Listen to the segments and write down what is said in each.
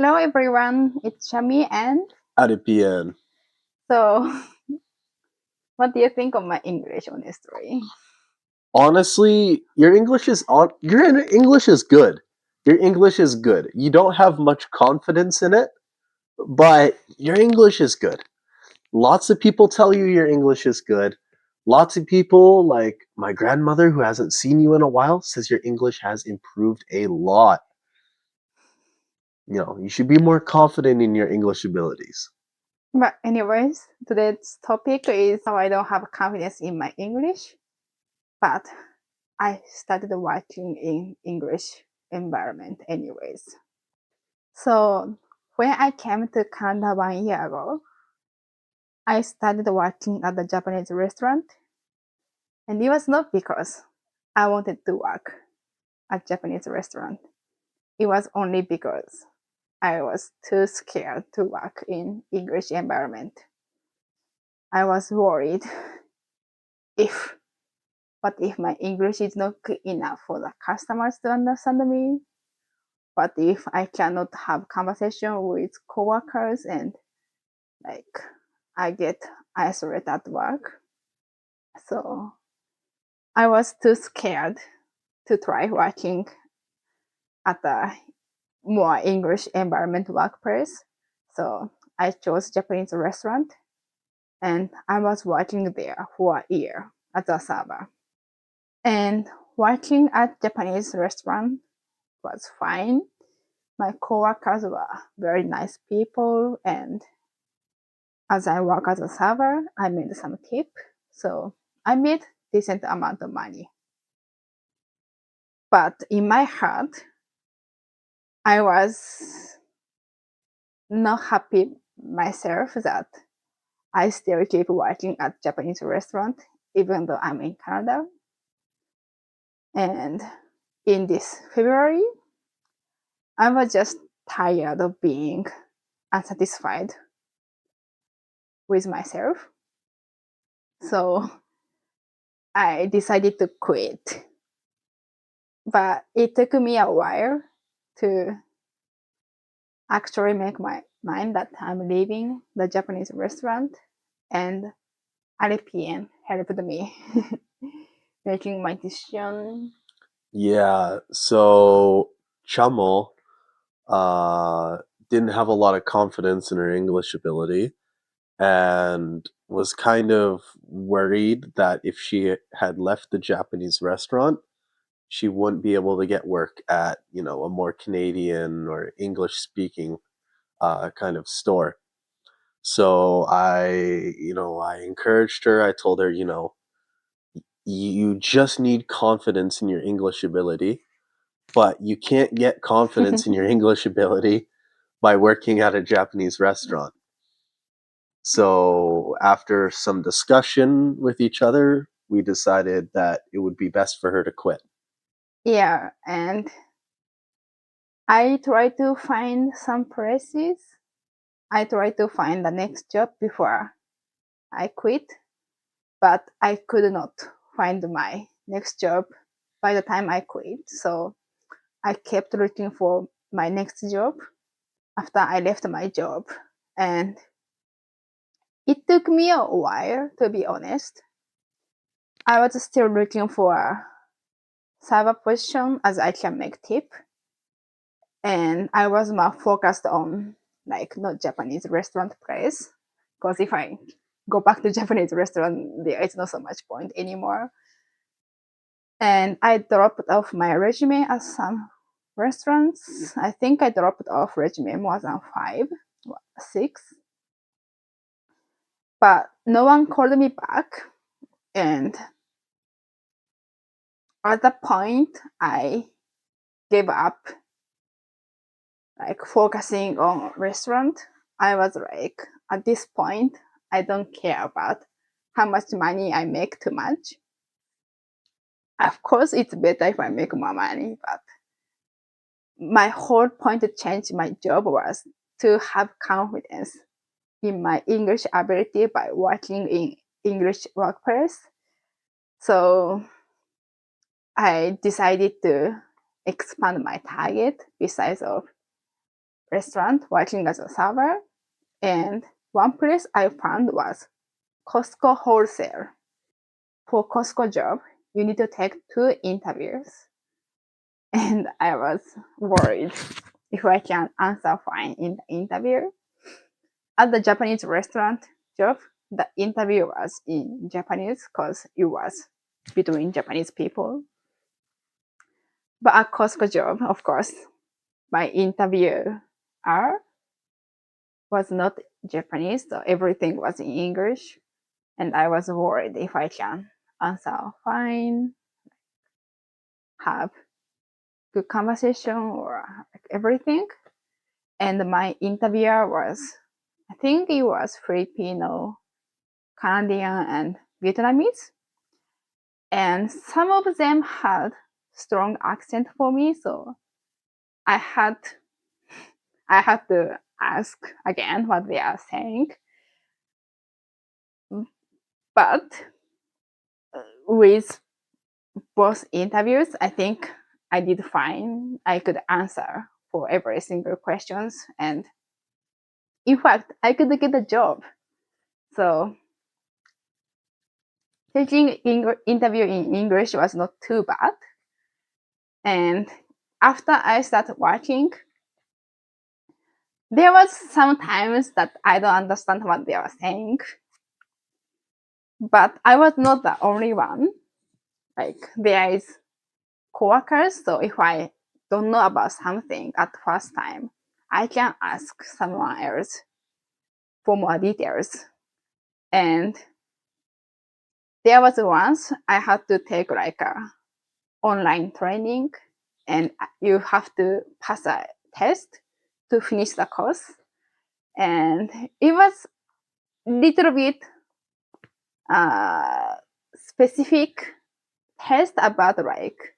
Hello everyone, it's Chummy and RPN. so what do you think of my English honestly? Honestly, your English is good. Your English is good. You don't have much confidence in it, but your English is good. Lots of people tell you your English is good. Lots of people, like my grandmother who hasn't seen you in a while, says your English has improved a lot. You should be more confident in your English abilities. But anyways, today's topic is how I don't have confidence in my English, but I started working in English environment anyways. So when I came to Canada 1 year ago, I started working at the Japanese restaurant, and it was not because I wanted to work at Japanese restaurant. It was only because I was too scared to work in English environment. I was worried what if my English is not good enough for the customers to understand me? What if I cannot have conversation with coworkers and I get isolated at work? So I was too scared to try working at a more English environment workplace. So I chose Japanese restaurant and I was working there for a year as a server. And working at Japanese restaurant was fine. My coworkers were very nice people, and as I work as a server, I made some tip, so I made decent amount of money. But in my heart, I was not happy myself that I still keep working at Japanese restaurant even though I'm in Canada. And in this February, I was just tired of being unsatisfied with myself. So I decided to quit. But it took me a while to actually make my mind that I'm leaving the Japanese restaurant, and RPN helped me making my decision. Yeah, so Chamo didn't have a lot of confidence in her English ability and was kind of worried that if she had left the Japanese restaurant, she wouldn't be able to get work at, a more Canadian or English speaking kind of store. So I encouraged her. I told her, you just need confidence in your English ability, but you can't get confidence in your English ability by working at a Japanese restaurant. So after some discussion with each other, we decided that it would be best for her to quit. Yeah, and I tried to find some places. I tried to find the next job before I quit, but I could not find my next job by the time I quit. So I kept looking for my next job after I left my job. And it took me a while, to be honest. I was still looking for a server position as I can make tip. And I was more focused on not Japanese restaurant place. Because if I go back to Japanese restaurant, there is not so much point anymore. And I dropped off my resume at some restaurants. I think I dropped off resume more than 5, 6. But no one called me back. And at that point, I gave up focusing on restaurant. I was like, at this point, I don't care about how much money I make too much. Of course, it's better if I make more money, but my whole point to change my job was to have confidence in my English ability by working in English workplace. So I decided to expand my target besides of restaurant working as a server, and one place I found was Costco Wholesale. For Costco job, you need to take 2 interviews. And I was worried if I can answer fine in the interview. At the Japanese restaurant job, the interview was in Japanese because it was between Japanese people. But at Costco job, of course, my interviewer was not Japanese, so everything was in English. And I was worried if I can answer fine, have good conversation or like everything. And my interviewer was, I think it was Filipino, Canadian, and Vietnamese. And some of them had strong accent for me, so I had to ask again what they are saying. But with both interviews, I think I did fine. I could answer for every single questions, and in fact, I could get a job. So taking interview in English was not too bad. And after I started working, there was some times that I don't understand what they were saying. But I was not the only one. Like there is coworkers, so if I don't know about something at first time, I can ask someone else for more details. And there was once I had to take like a online training, and you have to pass a test to finish the course. And it was a little bit specific test about like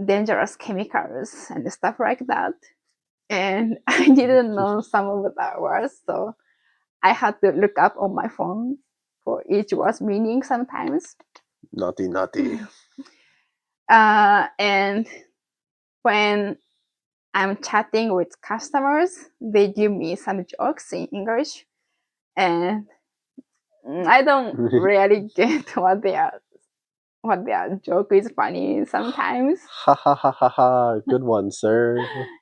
dangerous chemicals and stuff like that. And I didn't know some of the words, so I had to look up on my phone for each word's meaning sometimes. Naughty. And when I'm chatting with customers, they give me some jokes in English, and I don't really get what their joke is funny sometimes. Ha ha ha ha ha. Good one, sir.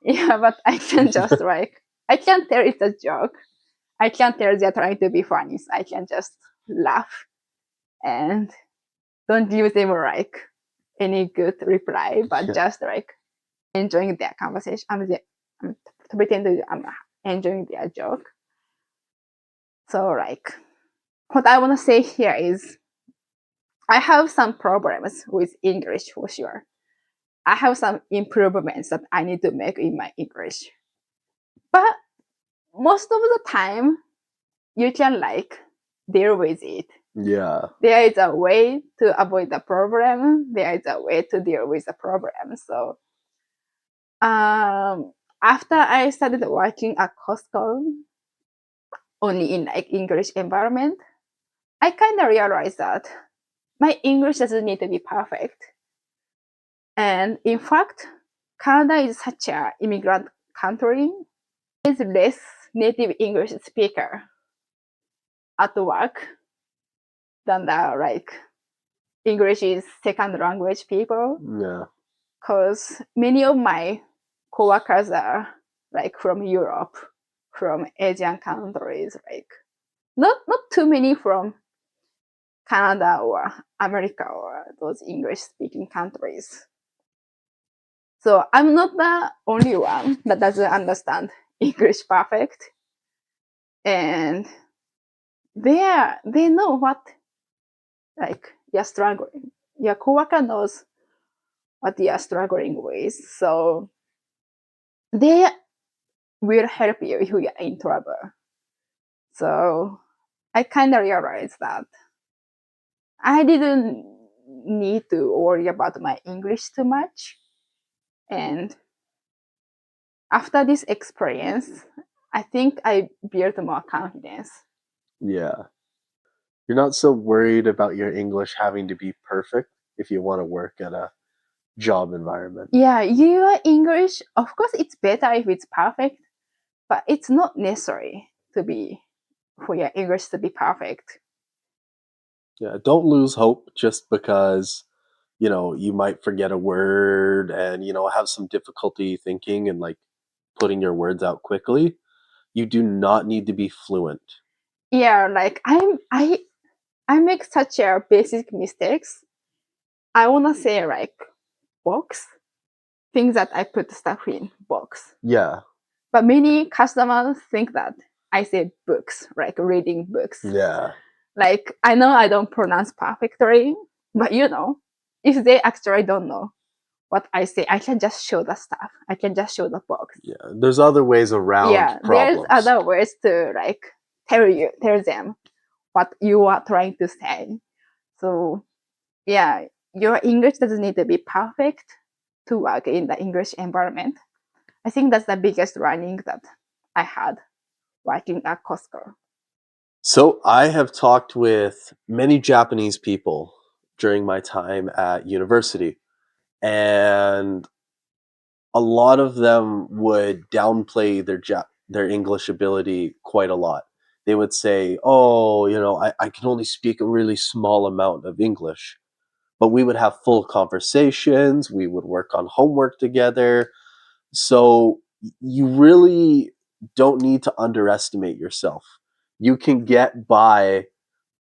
Yeah, but I can just like, I can't tell it's a joke. I can't tell they're trying to be funny. So I can just laugh and don't give them like any good reply, but just like enjoying their conversation. I'm pretending I'm enjoying their joke. So like, what I want to say here is, I have some problems with English for sure. I have some improvements that I need to make in my English. But most of the time, you can like deal with it. Yeah. There is a way to avoid the problem. There is a way to deal with the problem. So after I started working at Costco, only in like English environment, I kind of realized that my English doesn't need to be perfect. And in fact, Canada is such an immigrant country. There's less native English speaker at work than the like English is second language people. Yeah. Because many of my coworkers are like from Europe, from Asian countries, like not too many from Canada or America or those English speaking countries. So I'm not the only one that doesn't understand English perfect. And they know what like you're struggling. Your coworker knows what you are struggling with. So they will help you if you are in trouble. So I kind of realized that I didn't need to worry about my English too much. And after this experience, I think I built more confidence. Yeah. You're not so worried about your English having to be perfect if you want to work at a job environment. Yeah, your English, of course, it's better if it's perfect, but it's not necessary for your English to be perfect. Yeah, don't lose hope just because, you might forget a word and, have some difficulty thinking and like putting your words out quickly. You do not need to be fluent. Yeah, like I make such a basic mistakes. I wanna say like box, things that I put stuff in box. Yeah. But many customers think that I say books, like reading books. Yeah. Like I know I don't pronounce perfectly, but if they actually don't know what I say, I can just show the stuff. I can just show the box. Yeah. There's other ways around Yeah, problems. there's other ways to like tell them what you are trying to say. So yeah, your English doesn't need to be perfect to work in the English environment. I think that's the biggest learning that I had working at Costco. So I have talked with many Japanese people during my time at university, and a lot of them would downplay their English ability quite a lot. They would say, "Oh, I can only speak a really small amount of English." But we would have full conversations, we would work on homework together. So you really don't need to underestimate yourself. You can get by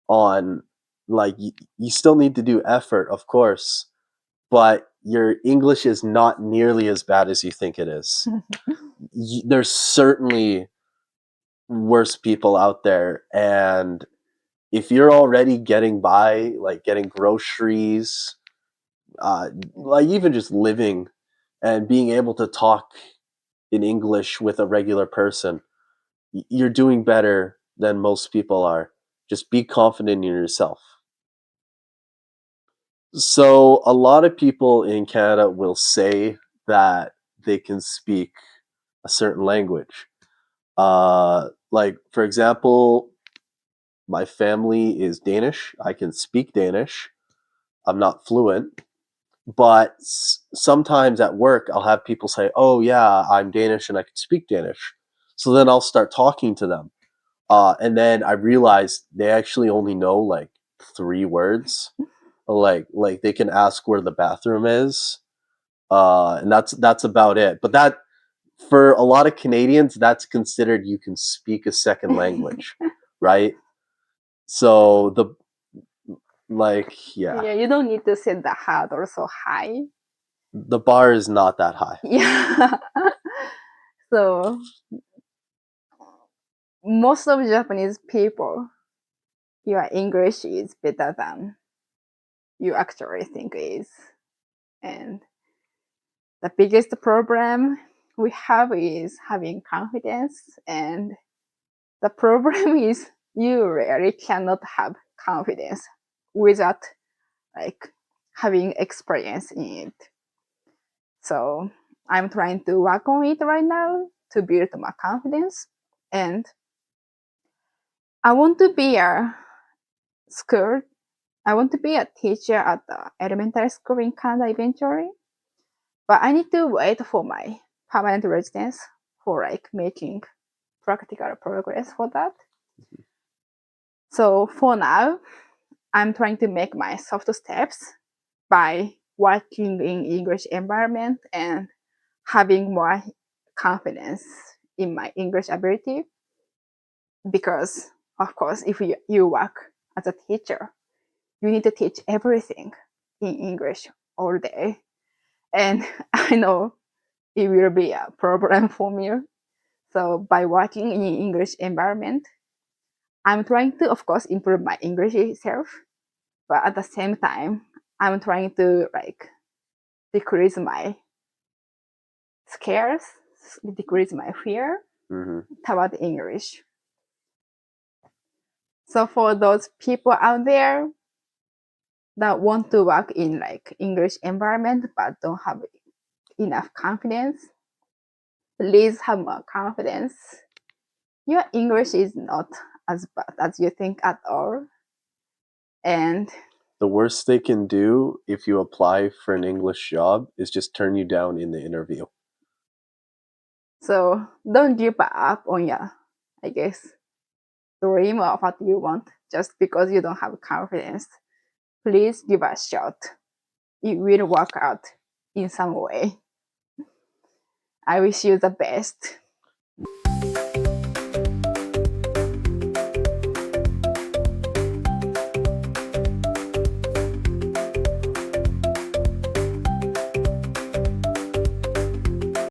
on like you still need to do effort, of course, but your English is not nearly as bad as you think it is. There's certainly worse people out there, and if you're already getting by, like getting groceries, like even just living and being able to talk in English with a regular person, you're doing better than most people are. Just be confident in yourself. So, a lot of people in Canada will say that they can speak a certain language. Like, for example, my family is Danish. I can speak Danish. I'm not fluent, but sometimes at work, I'll have people say, "Oh, yeah, I'm Danish and I can speak Danish." So then I'll start talking to them. And then I realized they actually only know like 3 words. Like they can ask where the bathroom is, and that's about it. But that for a lot of Canadians, that's considered you can speak a second language, right? So yeah, Yeah, you don't need to set the hurdle so high. the bar is not that high. Yeah. So most of Japanese people, your English is better than you actually think it is. And the biggest problem we have is having confidence. And the problem is you really cannot have confidence without like having experience in it. So I'm trying to work on it right now to build my confidence. And I want to be a school. I want to be a teacher at the elementary school in Canada eventually. But I need to wait for my permanent residence for like making practical progress for that. So for now, I'm trying to make my soft steps by working in English environment and having more confidence in my English ability. Because of course, if you work as a teacher, you need to teach everything in English all day. And I know it will be a problem for me. So by working in an English environment, I'm trying to, of course, improve my English itself, but at the same time, I'm trying to like decrease my scares, decrease my fear toward English. So for those people out there that want to work in like English environment but don't have enough confidence, please have more confidence. Your English is not as bad as you think at all. And The worst they can do if you apply for an English job is just turn you down in the interview. So don't give up on your, I guess, dream of what you want just because you don't have confidence. Please give a shot. It will work out in some way. I wish you the best.